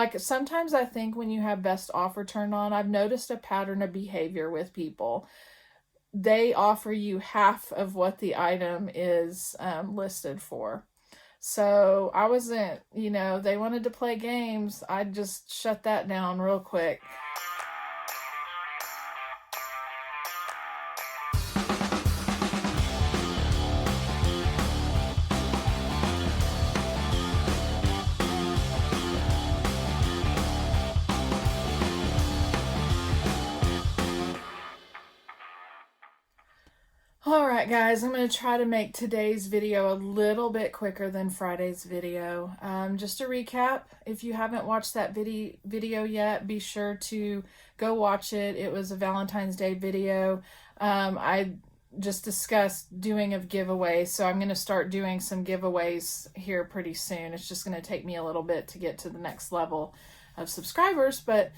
Like sometimes I think when you have best offer turned on, I've noticed a pattern of behavior with people. They offer you half of what the item is listed for. So I wasn't, they wanted to play games. I just shut that down real quick. Alright guys, I'm going to try to make today's video a little bit quicker than Friday's video. Just to recap, if you haven't watched that video yet, be sure to go watch it. It was a Valentine's Day video. I just discussed doing a giveaway, so I'm going to start doing some giveaways here pretty soon. It's just going to take me a little bit to get to the next level of subscribers, but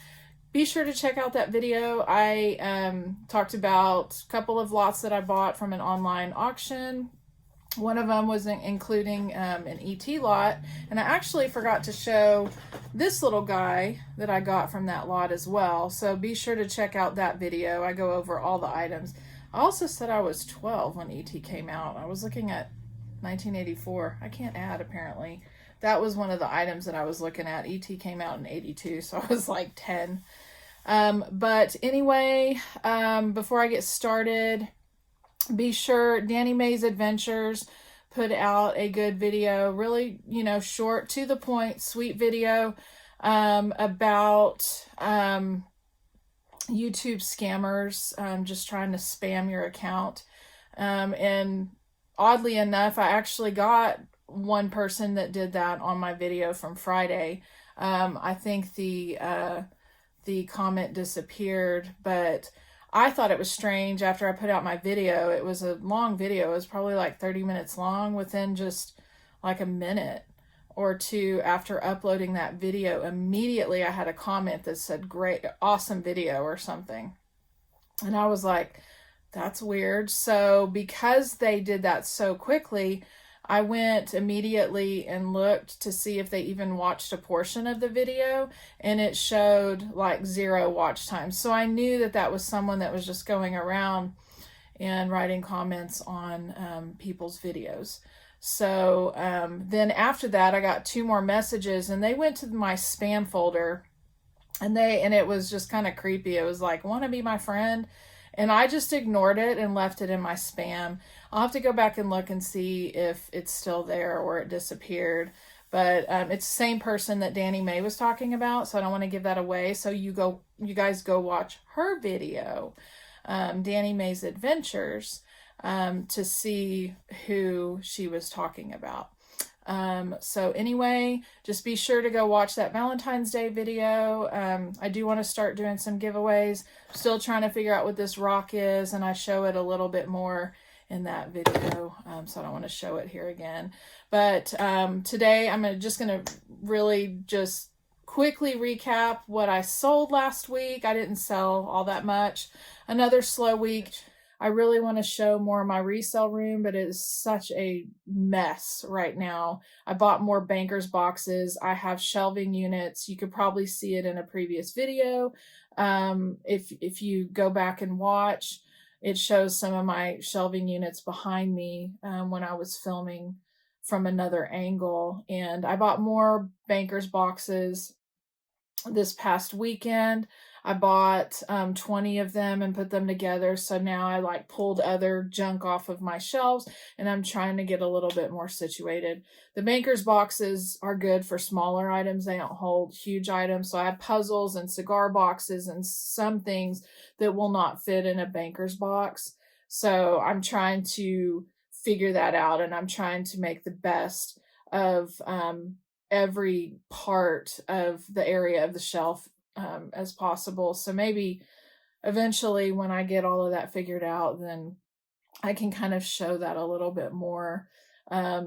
be sure to check out that video. I talked about a couple of lots that I bought from an online auction. One of them was including an ET lot, and I actually forgot to show this little guy that I got from that lot as well. So be sure to check out that video. I go over all the items. I also said I was 12 when ET came out. I was looking at 1984. I can't add apparently. That was one of the items that I was looking at. ET came out in 82, so I was like 10. But anyway, before I get started, be sure Danny Mae's Adventures put out a good video, really, short, to the point, sweet video, about, YouTube scammers, just trying to spam your account. And oddly enough, I actually got one person that did that on my video from Friday. I think the comment disappeared, but I thought it was strange after I put out my video. It was a long video. It was probably like 30 minutes long. Within just like a minute or two after uploading that video, immediately I had a comment that said, "Great, awesome video," or something. And I was like, that's weird. So because they did that so quickly, I went immediately and looked to see if they even watched a portion of the video, and it showed like 0 watch time. So I knew that that was someone that was just going around and writing comments on people's videos. So then after that, I got 2 more messages, and they went to my spam folder, and it was just kind of creepy. It was like, "Want to be my friend?" And I just ignored it and left it in my spam. I'll have to go back and look and see if it's still there or it disappeared. But it's the same person that Danny Mae was talking about, so I don't want to give that away. So you guys go watch her video, Danny Mae's Adventures, to see who she was talking about. So anyway, just be sure to go watch that Valentine's Day video. I do want to start doing some giveaways. Still trying to figure out what this rock is, and I show it a little bit more in that video, so I don't want to show it here again. But today I'm just gonna really just quickly recap what I sold last week. I didn't sell all that much. Another slow week. I really want to show more of my resale room, but it is such a mess right now. I bought more bankers boxes. I have shelving units. You could probably see it in a previous video. If you go back and watch, it shows some of my shelving units behind me when I was filming from another angle. And I bought more bankers boxes this past weekend. I bought 20 of them and put them together. So now I like pulled other junk off of my shelves, and I'm trying to get a little bit more situated. The bankers boxes are good for smaller items. They don't hold huge items. So I have puzzles and cigar boxes and some things that will not fit in a bankers box. So I'm trying to figure that out, and I'm trying to make the best of every part of the area of the shelf as possible. So maybe eventually when I get all of that figured out, then I can kind of show that a little bit more.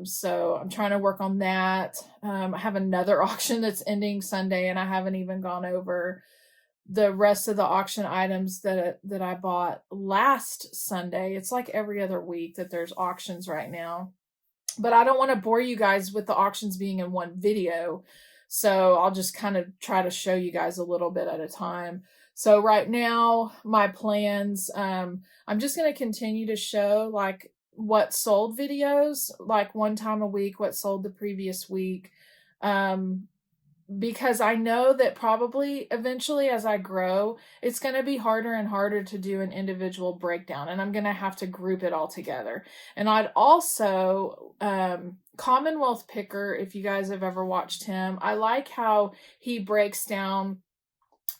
So I'm trying to work on that. I have another auction that's ending Sunday, and I haven't even gone over the rest of the auction items that I bought last Sunday. It's like every other week that there's auctions right now. But I don't want to bore you guys with the auctions being in one video. So I'll just kind of try to show you guys a little bit at a time. So right now, my plans, I'm just going to continue to show like what sold videos, like one time a week, what sold the previous week. Because I know that probably eventually as I grow, it's going to be harder and harder to do an individual breakdown, and I'm going to have to group it all together. And I'd also, Commonwealth Picker, if you guys have ever watched him, I like how he breaks down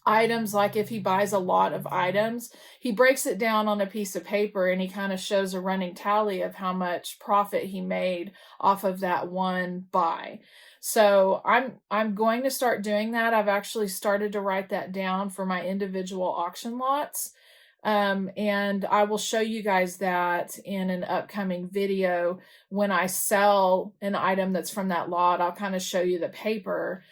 items. Like if he buys a lot of items, he breaks it down on a piece of paper and he kind of shows a running tally of how much profit he made off of that one buy. So I'm going to start doing that. I've actually started to write that down for my individual auction lots. And I will show you guys that in an upcoming video. When I sell an item that's from that lot, I'll kind of show you the paper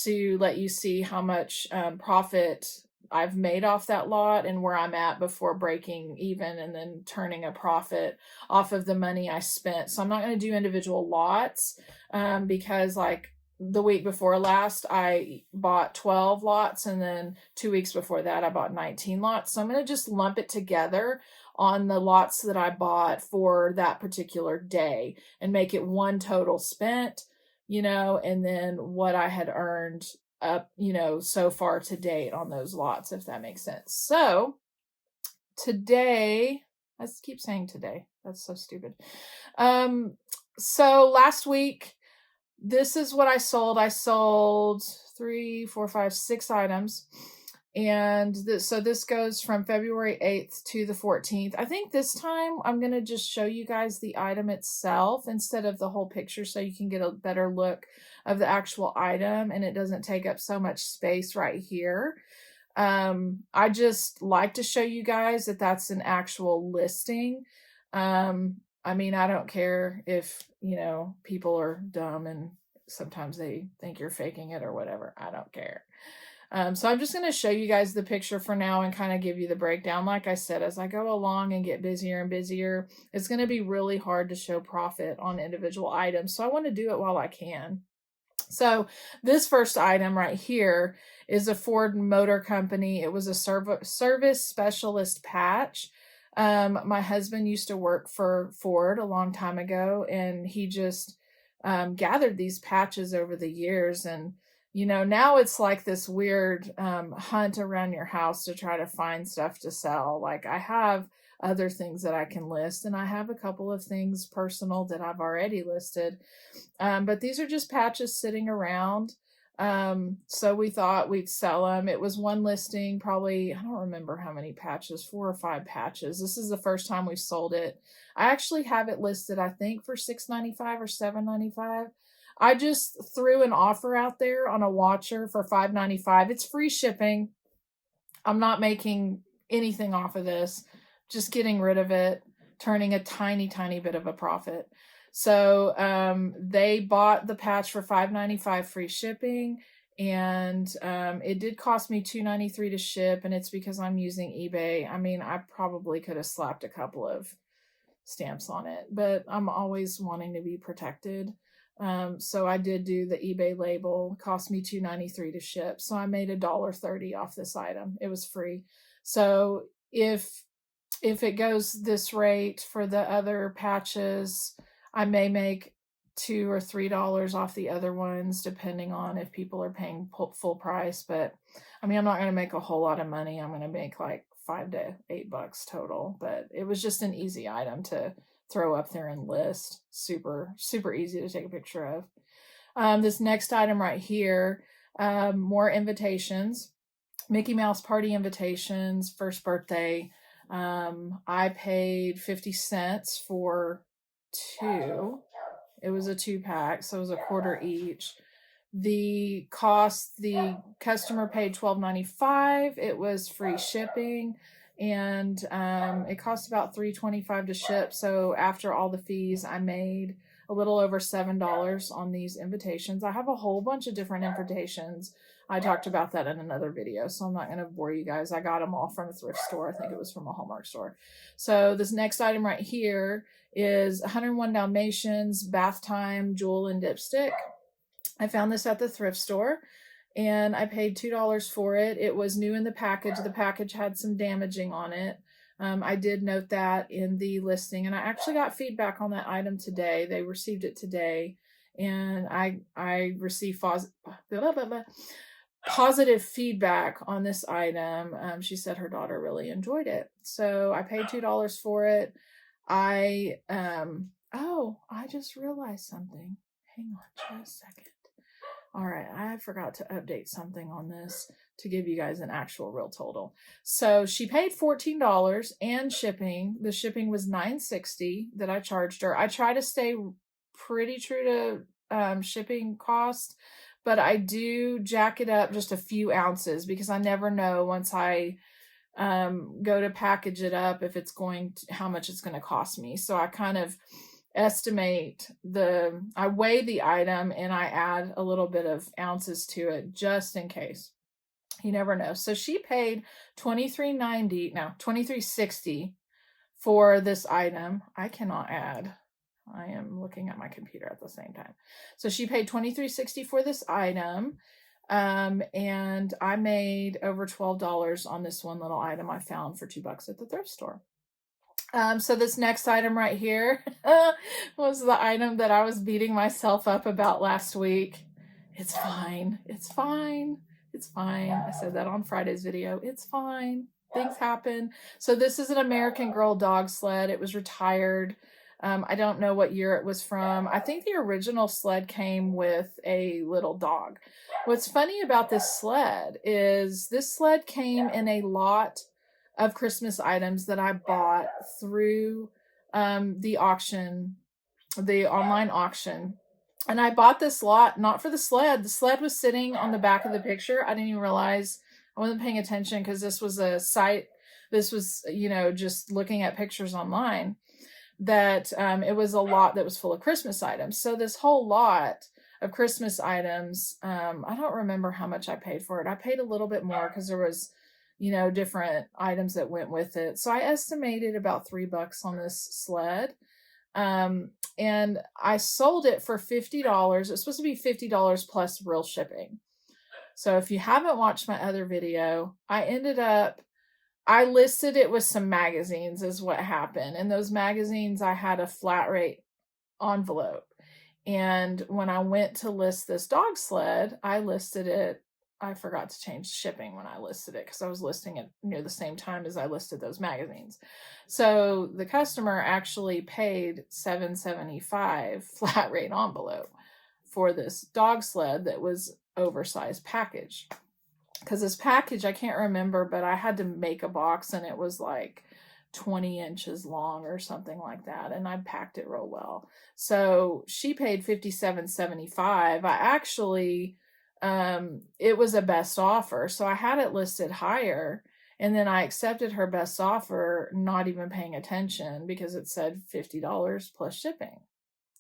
to let you see how much profit I've made off that lot and where I'm at before breaking even and then turning a profit off of the money I spent. So I'm not going to do individual lots because like the week before last, I bought 12 lots, and then 2 weeks before that, I bought 19 lots. So I'm going to just lump it together on the lots that I bought for that particular day and make it one total spent, you know, and then what I had earned up, you know, so far to date on those lots, if that makes sense. So today, I keep saying today, that's so stupid. So last week, this is what I sold. I sold 3, 4, 5, 6 items. And so this goes from February 8th to the 14th. I think this time I'm going to just show you guys the item itself instead of the whole picture, so you can get a better look of the actual item and it doesn't take up so much space right here. I just like to show you guys that that's an actual listing. I mean, I don't care if, you know, people are dumb and sometimes they think you're faking it or whatever. I don't care. So I'm just going to show you guys the picture for now and kind of give you the breakdown. Like I said, as I go along and get busier and busier, it's going to be really hard to show profit on individual items. So I want to do it while I can. So this first item right here is a Ford Motor Company. It was a service specialist patch. My husband used to work for Ford a long time ago, and he just gathered these patches over the years. And, you know, now it's like this weird hunt around your house to try to find stuff to sell. Like I have other things that I can list, and I have a couple of things personal that I've already listed. But these are just patches sitting around. So we thought we'd sell them. It was one listing, probably, I don't remember how many patches, 4 or 5 patches. This is the first time we've sold it. I actually have it listed, I think, for $6.95 or $7.95. I just threw an offer out there on a watcher for $5.95. It's free shipping. I'm not making anything off of this, just getting rid of it, turning a tiny, tiny bit of a profit. So they bought the patch for $5.95 free shipping, and it did cost me $2.93 to ship, and it's because I'm using eBay. I mean, I probably could have slapped a couple of stamps on it, but I'm always wanting to be protected. So I did do the eBay label. It cost me $2.93 to ship, so I made $1.30 off this item. It was free. So if it goes this rate for the other patches, I may make $2 or $3 off the other ones, depending on if people are paying full price. But I mean, I'm not going to make a whole lot of money. I'm going to make like $5 to $8 total. But it was just an easy item to throw up there and list. Super, super easy to take a picture of. This next item right here, more invitations, Mickey Mouse party invitations, first birthday. I paid 50 cents for 2. It was a 2-pack, so it was a quarter each. The customer paid $12.95. It was free shipping, and it cost about $3.25 to ship. So after all the fees, I made a little over $7 on these invitations. I have a whole bunch of different invitations. I talked about that in another video, so I'm not going to bore you guys. I got them all from a thrift store. I think it was from a Hallmark store. So this next item right here is 101 Dalmatians Bath Time Jewel and Dipstick. I found this at the thrift store and I paid $2 for it. It was new in the package. The package had some damaging on it. I did note that in the listing, and I actually got feedback on that item today. They received it today, and I received positive feedback on this item. She said her daughter really enjoyed it. So I paid $2 for it. I just realized something. Hang on just a second. All right, I forgot to update something on this to give you guys an actual real total. So she paid $14 and shipping. The shipping was $9.60 that I charged her. I try to stay pretty true to shipping cost, but I do jack it up just a few ounces because I never know once I go to package it up if it's how much it's going to cost me. So I kind of estimate I weigh the item and I add a little bit of ounces to it just in case. You never know. So she paid $23.60 for this item. I cannot add. I am looking at my computer at the same time. So she paid $23.60 for this item. And I made over $12 on this one little item I found for $2 at the thrift store. So this next item right here was the item that I was beating myself up about last week. It's fine. It's fine. It's fine. I said that on Friday's video. It's fine. Things happen. So this is an American Girl dog sled. It was retired. I don't know what year it was from. I think the original sled came with a little dog. What's funny about this sled is this sled came in a lot of Christmas items that I bought through the auction, the online auction. And I bought this lot, not for the sled. The sled was sitting on the back of the picture. I didn't even realize, I wasn't paying attention because this was a site, this was, just looking at pictures online, that it was a lot that was full of Christmas items. So this whole lot of Christmas items, I don't remember how much I paid for it. I paid a little bit more because there was different items that went with it. So I estimated about $3 on this sled. And I sold it for $50. It's supposed to be $50 plus real shipping. So if you haven't watched my other video, I listed it with some magazines is what happened. And those magazines, I had a flat rate envelope. And when I went to list this dog sled, I forgot to change shipping when I listed it because I was listing it near the same time as I listed those magazines. So the customer actually paid $7.75 flat rate envelope for this dog sled that was oversized package. Because this package, I can't remember, but I had to make a box and it was like 20 inches long or something like that. And I packed it real well. So she paid $57.75. I actually, it was a best offer. So I had it listed higher and then I accepted her best offer, not even paying attention because it said $50 plus shipping.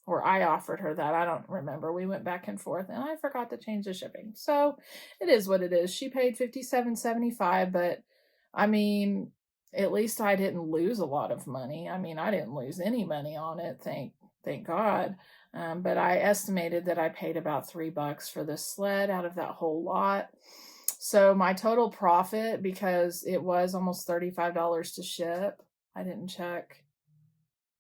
Or I offered her that. I don't remember. We went back and forth and I forgot to change the shipping. So it is what it is. She paid $57.75, but I mean, at least I didn't lose a lot of money. I mean, I didn't lose any money on it. Thank God. But I estimated that I paid about $3 for this sled out of that whole lot. So my total profit, because it was almost $35 to ship, I didn't check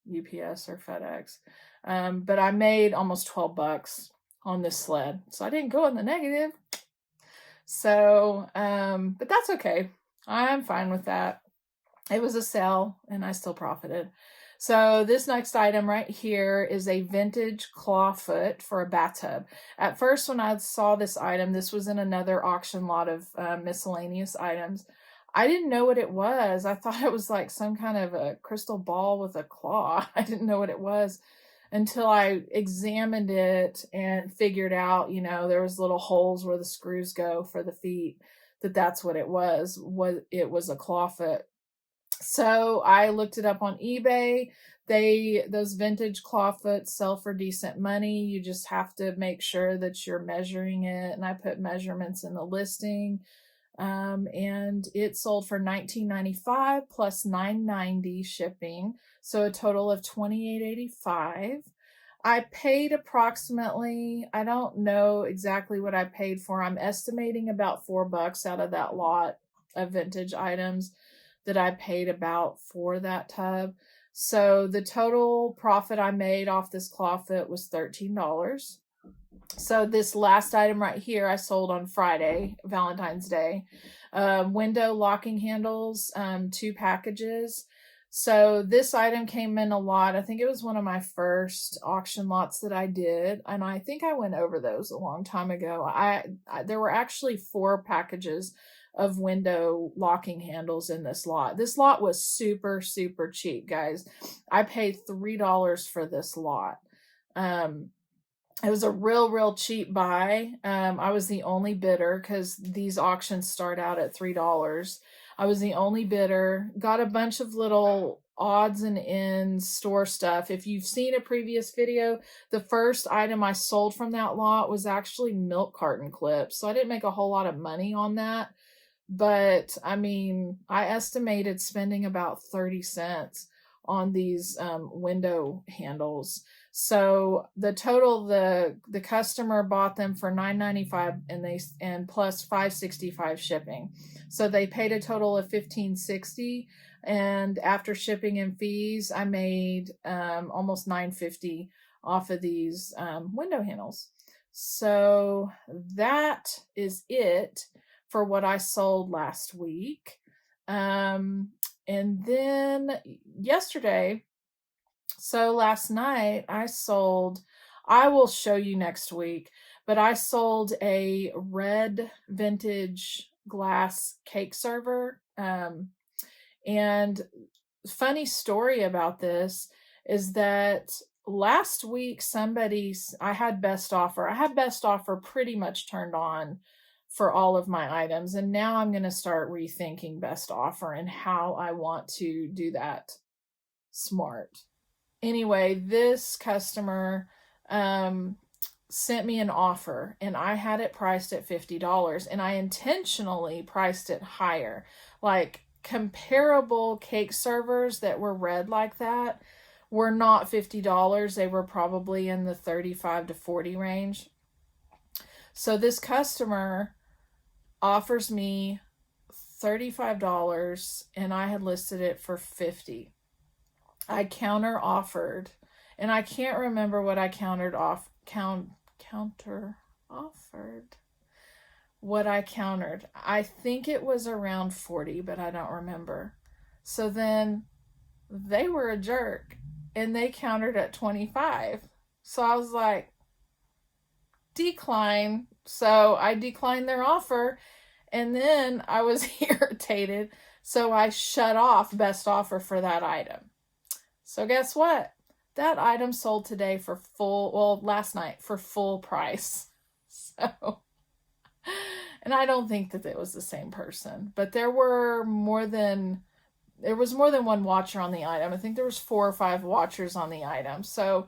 UPS or FedEx. But I made almost $12 on this sled. So I didn't go in the negative. So, but that's okay. I'm fine with that. It was a sale and I still profited. So this next item right here is a vintage clawfoot for a bathtub. At first, when I saw this item, this was in another auction lot of miscellaneous items. I didn't know what it was. I thought it was like some kind of a crystal ball with a claw. I didn't know what it was until I examined it and figured out, there was little holes where the screws go for the feet, that's what it was. It was a clawfoot. So I looked it up on eBay. Those vintage clawfoots sell for decent money. You just have to make sure that you're measuring it. And I put measurements in the listing. And it sold for $19.95 plus $9.90 shipping. So a total of $28.85. I paid approximately, I don't know exactly what I paid for. I'm estimating about $4 out of that lot of vintage items that I paid about for that tub. So the total profit I made off this clawfoot was $13. So this last item right here I sold on Friday, Valentine's Day. Window locking handles, 2 packages. So this item came in a lot. I think it was one of my first auction lots that I did, and I think I went over those a long time ago. There were actually 4 packages of window locking handles in this lot. This lot was super, super cheap, guys. I paid $3 for this lot. It was a real cheap buy. I was the only bidder because these auctions start out at $3. I was the only bidder. Got a bunch of little odds and ends store stuff. If you've seen a previous video, the first item I sold from that lot was actually milk carton clips. So I didn't make a whole lot of money on that. But I mean, I estimated spending about 30 cents on these window handles. So the total, the customer bought them for $9.95 and plus $5.65 shipping. So they paid a total of $15.60, and after shipping and fees, I made almost $9.50 off of these window handles. So that is it for what I sold last week. And then yesterday, so last night I will show you next week, but I sold a red vintage glass cake server. And funny story about this is that last week I had best offer. I had best offer pretty much turned on for all of my items. And now I'm going to start rethinking best offer and how I want to do that smart. Anyway, this customer sent me an offer, and I had it priced at $50, and I intentionally priced it higher. Like, comparable cake servers that were red like that were not $50. They were probably in the $35 to $40 range. So this customer offers me $35, and I had listed it for $50. I counter offered, and I can't remember what I counter offered. What I countered. I think it was around 40, but I don't remember. So then they were a jerk, and they countered at 25. So I was like, decline. So I declined their offer, and then I was irritated. So I shut off best offer for that item. So guess what? That item sold today for last night for full price. So, and I don't think that it was the same person, but there was more than one watcher on the item. I think there was 4 or 5 watchers on the item. So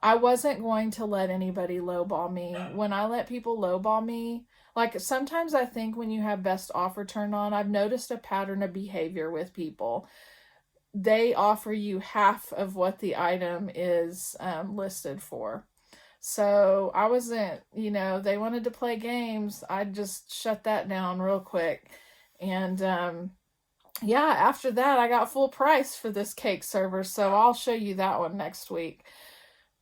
I wasn't going to let anybody lowball me. When I let people lowball me, like sometimes I think when you have best offer turned on, I've noticed a pattern of behavior with people. They offer you half of what the item is listed for. So I wasn't, they wanted to play games. I just shut that down real quick. And yeah, after that, I got full price for this cake server. So I'll show you that one next week.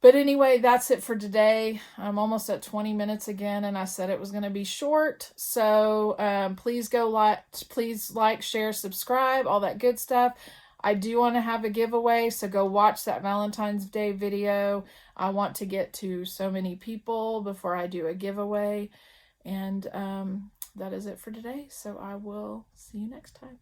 But anyway, that's it for today. I'm almost at 20 minutes again, and I said it was going to be short. So please like, share, subscribe, all that good stuff. I do want to have a giveaway, so go watch that Valentine's Day video. I want to get to so many people before I do a giveaway. And that is it for today. So I will see you next time.